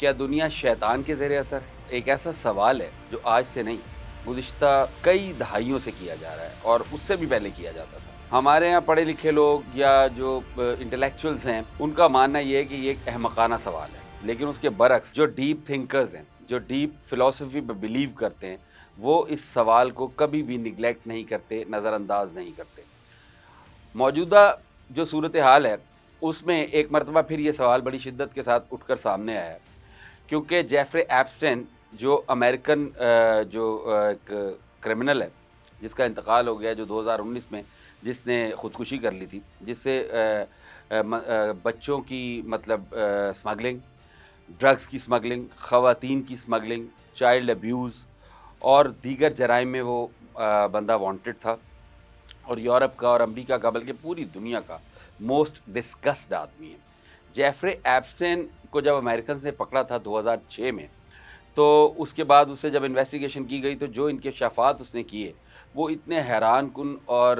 کیا دنیا شیطان کے زیر اثر ہے؟ ایک ایسا سوال ہے جو آج سے نہیں گزشتہ کئی دہائیوں سے کیا جا رہا ہے اور اس سے بھی پہلے کیا جاتا تھا۔ ہمارے یہاں پڑھے لکھے لوگ یا جو انٹلیکچوئلز ہیں ان کا ماننا یہ ہے کہ یہ ایک احمقانہ سوال ہے، لیکن اس کے برعکس جو ڈیپ تھنکرز ہیں، جو ڈیپ فلسفی پہ بلیو کرتے ہیں، وہ اس سوال کو کبھی بھی نگلیکٹ نہیں کرتے، نظر انداز نہیں کرتے۔ موجودہ جو صورتحال ہے اس میں ایک مرتبہ پھر یہ سوال بڑی شدت کے ساتھ اٹھ کر سامنے آیا ہے، کیونکہ جیفری ایپسٹین جو امریکن جو ایک کرمنل ہے جس کا انتقال ہو گیا جو 2019 میں، جس نے خودکشی کر لی تھی، جس سے بچوں کی مطلب سمگلنگ، ڈرگز کی سمگلنگ، خواتین کی سمگلنگ، چائلڈ ابیوز اور دیگر جرائم میں وہ بندہ وانٹڈ تھا، اور یورپ کا اور امریکہ کا بلکہ پوری دنیا کا موسٹ ڈسکسڈ آدمی ہے۔ جیفری ایپسٹین کو جب امریکنز نے پکڑا تھا 2006 میں، تو اس کے بعد اسے جب انویسٹیگیشن کی گئی تو جو انکشافات اس نے کیے وہ اتنے حیران کن اور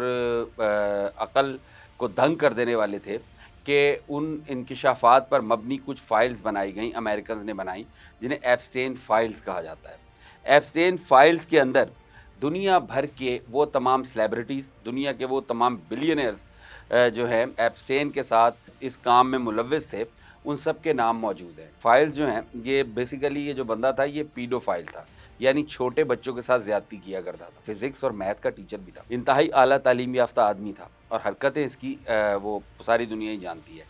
عقل کو دنگ کر دینے والے تھے کہ ان انکشافات پر مبنی کچھ فائلز بنائی گئیں، امریکنز نے بنائی، جنہیں ایپسٹین فائلز کہا جاتا ہے۔ ایپسٹین فائلز کے اندر دنیا بھر کے وہ تمام سیلیبریٹیز، دنیا کے وہ تمام بلینئرز جو ہیں ایپسٹین کے ساتھ اس کام میں ملوث تھے، ان سب کے نام موجود ہیں۔ فائلز جو ہیں یہ بیسیکلی یہ جو بندہ تھا یہ پیڈو فائل تھا، یعنی چھوٹے بچوں کے ساتھ زیادتی کیا کرتا تھا۔ فزکس اور میتھ کا ٹیچر بھی تھا، انتہائی اعلیٰ تعلیم یافتہ آدمی تھا، اور حرکتیں اس کی وہ ساری دنیا ہی جانتی ہے۔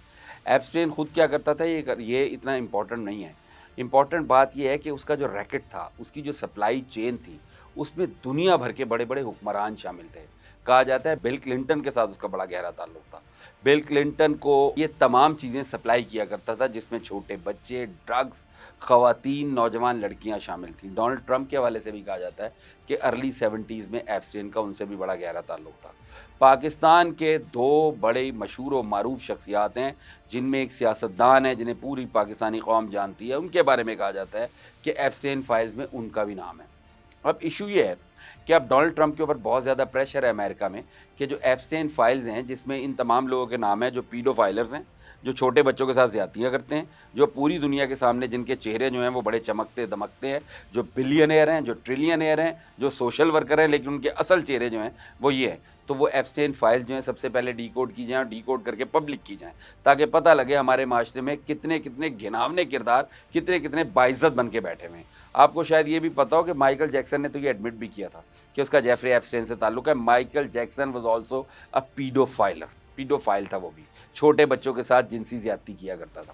ایپسٹین خود کیا کرتا تھا یہ اتنا امپورٹنٹ نہیں ہے، امپورٹنٹ بات یہ ہے کہ اس کا جو ریکٹ تھا، اس کی جو سپلائی چین تھی، اس میں دنیا بھر کے بڑے بڑے حکمران شامل تھے۔ کہا جاتا ہے بل کلنٹن کے ساتھ اس کا بڑا گہرا تعلق تھا۔ بل کلنٹن کو یہ تمام چیزیں سپلائی کیا کرتا تھا، جس میں چھوٹے بچے، ڈرگز، خواتین، نوجوان لڑکیاں شامل تھیں۔ ڈونلڈ ٹرمپ کے حوالے سے بھی کہا جاتا ہے کہ ارلی 70s میں ایپسٹین کا ان سے بھی بڑا گہرا تعلق تھا۔ پاکستان کے دو بڑے مشہور و معروف شخصیات ہیں، جن میں ایک سیاستدان ہے جنہیں پوری پاکستانی قوم جانتی ہے، ان کے بارے میں کہا جاتا ہے کہ ایپسٹین فائلز میں ان کا بھی نام ہے۔ اب ایشو یہ ہے کہ اب ڈونلڈ ٹرمپ کے اوپر بہت زیادہ پریشر ہے امریکہ میں کہ جو ایپسٹین فائلز ہیں، جس میں ان تمام لوگوں کے نام ہیں جو پیڈو فائلرز ہیں، جو چھوٹے بچوں کے ساتھ زیادتیاں کرتے ہیں، جو پوری دنیا کے سامنے جن کے چہرے جو ہیں وہ بڑے چمکتے دمکتے ہیں، جو بلینئر ہیں، جو ٹریلینئر ہیں، جو سوشل ورکر ہیں، لیکن ان کے اصل چہرے جو ہیں وہ یہ ہیں، تو وہ ایپسٹین فائل جو ہیں سب سے پہلے ڈی کوڈ کی جائیں اور ڈی کوڈ کر کے پبلک کی جائیں، تاکہ پتہ لگے ہمارے معاشرے میں کتنے کتنے گھناونے کردار کتنے کتنے باعزت بن کے بیٹھے ہوئے ہیں۔ آپ کو شاید یہ بھی پتا ہو کہ مائیکل جیکسن نے تو یہ ایڈمٹ بھی کیا تھا کہ اس کا جیفری ایپسٹین سے تعلق ہے۔ Michael Jackson was also a پیڈو filer, پیڈو file تھا وہ بھی، چھوٹے بچوں کے ساتھ جنسی زیادتی کیا کرتا تھا،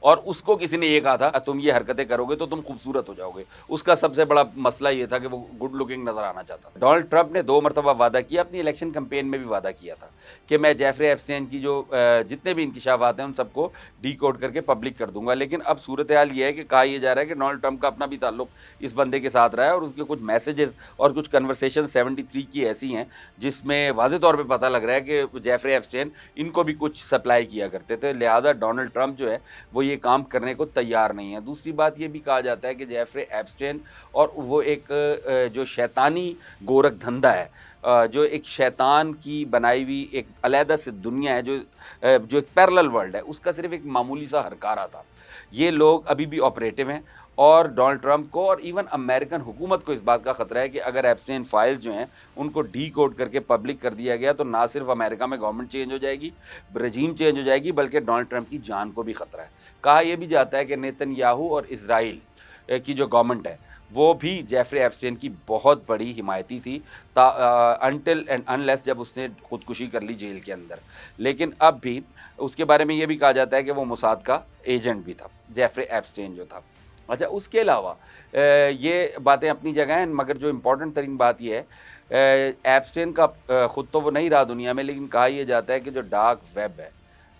اور اس کو کسی نے یہ کہا تھا تم یہ حرکتیں کرو گے تو تم خوبصورت ہو جاؤ گے۔ اس کا سب سے بڑا مسئلہ یہ تھا کہ وہ گڈ لکنگ نظر آنا چاہتا تھا۔ ڈونلڈ ٹرمپ نے 2 مرتبہ وعدہ کیا، اپنی الیکشن کمپین میں بھی وعدہ کیا تھا کہ میں جیفری ایپسٹین کی جو جتنے بھی انکشافات ہیں ان سب کو ڈی کوڈ کر کے پبلک کر دوں گا، لیکن اب صورتحال یہ ہے کہ کہا یہ جا رہا ہے کہ ڈونلڈ ٹرمپ کا اپنا بھی تعلق اس بندے کے ساتھ رہا ہے، اور اس کے کچھ میسیجز اور کچھ کنورسیشن 73 کی ایسی ہیں جس میں واضح طور پہ پتہ لگ رہا ہے کہ جیفری ایپسٹین ان کو بھی کچھ سپلائی کیا کرتے تھے، لہٰذا ڈونلڈ ٹرمپ جو ہے وہ یہ کام کرنے کو تیار نہیں ہے۔ دوسری بات یہ بھی کہا جاتا ہے کہ جیفری ایپسٹین اور وہ ایک جو شیطانی گورکھ دھندا ہے، جو ایک شیطان کی بنائی ہوئی ایک علیحدہ سے دنیا ہے، جو ایک پیرلل ورلڈ ہے، اس کا صرف ایک معمولی سا ہرکارہ تھا۔ یہ لوگ ابھی بھی آپریٹو ہیں، اور ڈونلڈ ٹرمپ کو اور ایون امریکن حکومت کو اس بات کا خطرہ ہے کہ اگر ایپسٹین فائلز جو ہیں ان کو ڈی کوڈ کر کے پبلک کر دیا گیا تو نہ صرف امریکہ میں گورنمنٹ چینج ہو جائے گی، رجیم چینج ہو جائے گی، بلکہ ڈونلڈ ٹرمپ کی جان کو بھی خطرہ ہے۔ کہا یہ بھی جاتا ہے کہ نیتن یاہو اور اسرائیل کی جو گورنمنٹ ہے وہ بھی جیفری ایپسٹین کی بہت بڑی حمایتی تھی، انٹل اینڈ انلیس جب اس نے خودکشی کر لی جیل کے اندر۔ لیکن اب بھی اس کے بارے میں یہ بھی کہا جاتا ہے کہ وہ موساد کا ایجنٹ بھی تھا، جیفری ایپسٹین جو تھا۔ اچھا، اس کے علاوہ یہ باتیں اپنی جگہ ہیں، مگر جو امپورٹنٹ ترین بات یہ ہے ایپسٹین کا خود تو وہ نہیں رہا دنیا میں، لیکن کہا یہ جاتا ہے کہ جو ڈارک ویب ہے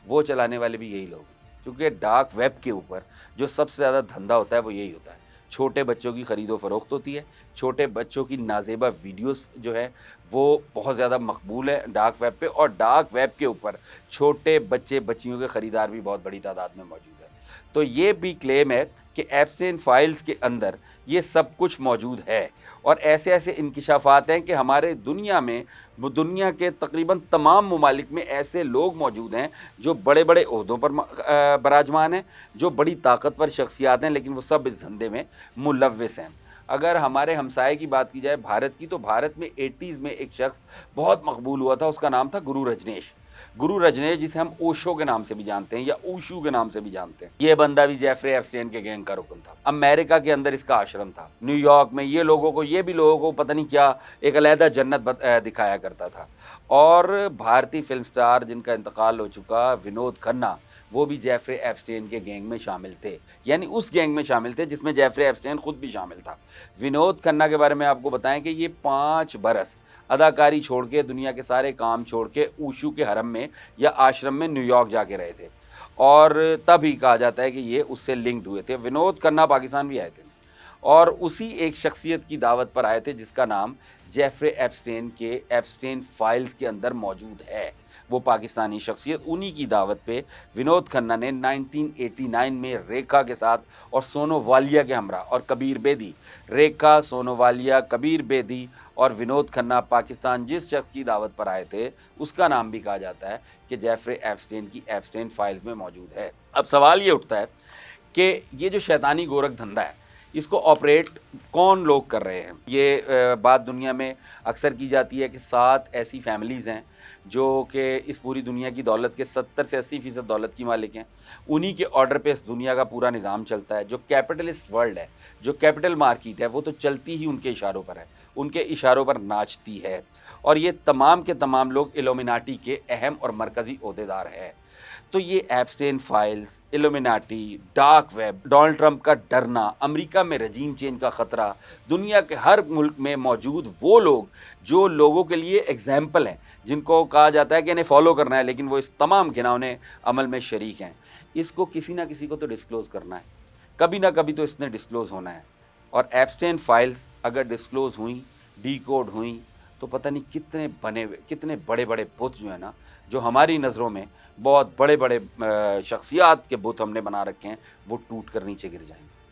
وہ چلانے والے بھی یہی لوگ ہیں، کیونکہ ڈارک ویب کے اوپر جو سب سے زیادہ دھندا ہوتا ہے وہ یہی ہوتا ہے، چھوٹے بچوں کی خرید و فروخت ہوتی ہے، چھوٹے بچوں کی نازیبا ویڈیوز جو ہے وہ بہت زیادہ مقبول ہے ڈارک ویب پہ، اور ڈارک ویب کے اوپر چھوٹے بچے بچیوں کے خریدار بھی بہت بڑی تعداد میں موجود ہے۔ تو یہ بھی کلیم ہے کہ ایپسٹین فائلز کے اندر یہ سب کچھ موجود ہے، اور ایسے ایسے انکشافات ہیں کہ ہمارے دنیا میں، دنیا کے تقریباً تمام ممالک میں ایسے لوگ موجود ہیں جو بڑے بڑے عہدوں پر براجمان ہیں، جو بڑی طاقتور شخصیات ہیں، لیکن وہ سب اس دھندے میں ملوث ہیں۔ اگر ہمارے ہمسائے کی بات کی جائے بھارت کی، تو بھارت میں 80s میں ایک شخص بہت مقبول ہوا تھا، اس کا نام تھا گرو رجنیش۔ گرو رجنیش، جسے ہم اوشو کے نام سے بھی جانتے ہیں یا اوشو کے نام سے بھی جانتے ہیں، یہ بندہ بھی جیفری ایپسٹین کے گینگ کا رکن تھا۔ امریکہ کے اندر اس کا آشرم تھا، نیو یارک میں یہ بھی لوگوں کو پتہ نہیں کیا ایک علیحدہ جنت دکھایا کرتا تھا۔ اور بھارتی فلم سٹار جن کا انتقال ہو چکا، ونود کھنہ، وہ بھی جیفری ایپسٹین کے گینگ میں شامل تھے، یعنی اس گینگ میں شامل تھے جس میں جیفری ایپسٹین خود بھی شامل تھا۔ ونود کھنہ کے بارے میں آپ کو بتائیں کہ یہ 5 برس اداکاری چھوڑ کے، دنیا کے سارے کام چھوڑ کے اوشو کے حرم میں یا آشرم میں نیو یارک جا کے رہے تھے، اور تب ہی کہا جاتا ہے کہ یہ اس سے لنکڈ ہوئے تھے۔ ونود کھنہ پاکستان بھی آئے تھے، اور اسی ایک شخصیت کی دعوت پر آئے تھے جس کا نام جیفری ایپسٹین کے ایپسٹین فائلز کے اندر موجود ہے۔ وہ پاکستانی شخصیت، انہی کی دعوت پہ ونود کھنہ نے 1989 میں ریکھا کے ساتھ اور سونو والیا کے ہمراہ، اور کبیر بیدی، ریکھا، سونو والیا، کبیر بیدی اور ونود کھنہ پاکستان جس شخص کی دعوت پر آئے تھے، اس کا نام بھی کہا جاتا ہے کہ جیفری ایپسٹین کی ایپسٹین فائلز میں موجود ہے۔ اب سوال یہ اٹھتا ہے کہ یہ جو شیطانی گورکھ دھندا ہے، اس کو آپریٹ کون لوگ کر رہے ہیں؟ یہ بات دنیا میں اکثر کی جاتی ہے کہ 7 ایسی فیملیز ہیں جو کہ اس پوری دنیا کی دولت کے 70 سے 80% دولت کی مالک ہیں، انہی کے آرڈر پہ اس دنیا کا پورا نظام چلتا ہے۔ جو کیپٹلسٹ ورلڈ ہے، جو کیپٹل مارکیٹ ہے، وہ تو چلتی ہی ان کے اشاروں پر ہے، ان کے اشاروں پر ناچتی ہے، اور یہ تمام کے تمام لوگ ایلومیناٹی کے اہم اور مرکزی عہدیدار ہیں۔ تو یہ Epstein files, Illuminati, dark web, Donald Trump کا ڈرنا، امریکہ میں رجیم چینج کا خطرہ، دنیا کے ہر ملک میں موجود وہ لوگ جو لوگوں کے لیے ایگزامپل ہیں، جن کو کہا جاتا ہے کہ انہیں فالو کرنا ہے، لیکن وہ اس تمام گناونے عمل میں شریک ہیں، اس کو کسی نہ کسی کو تو ڈسکلوز کرنا ہے، کبھی نہ کبھی تو اس نے ڈسکلوز ہونا ہے۔ اور ایپسٹین فائلز اگر ڈسکلوز ہوئیں، ڈی کوڈ ہوئیں، تو پتہ نہیں کتنے بڑے بڑے بت جو ہیں نا، جو ہماری نظروں میں بہت بڑے بڑے شخصیات کے بت ہم نے بنا رکھے ہیں، وہ ٹوٹ کر نیچے گر جائیں گے۔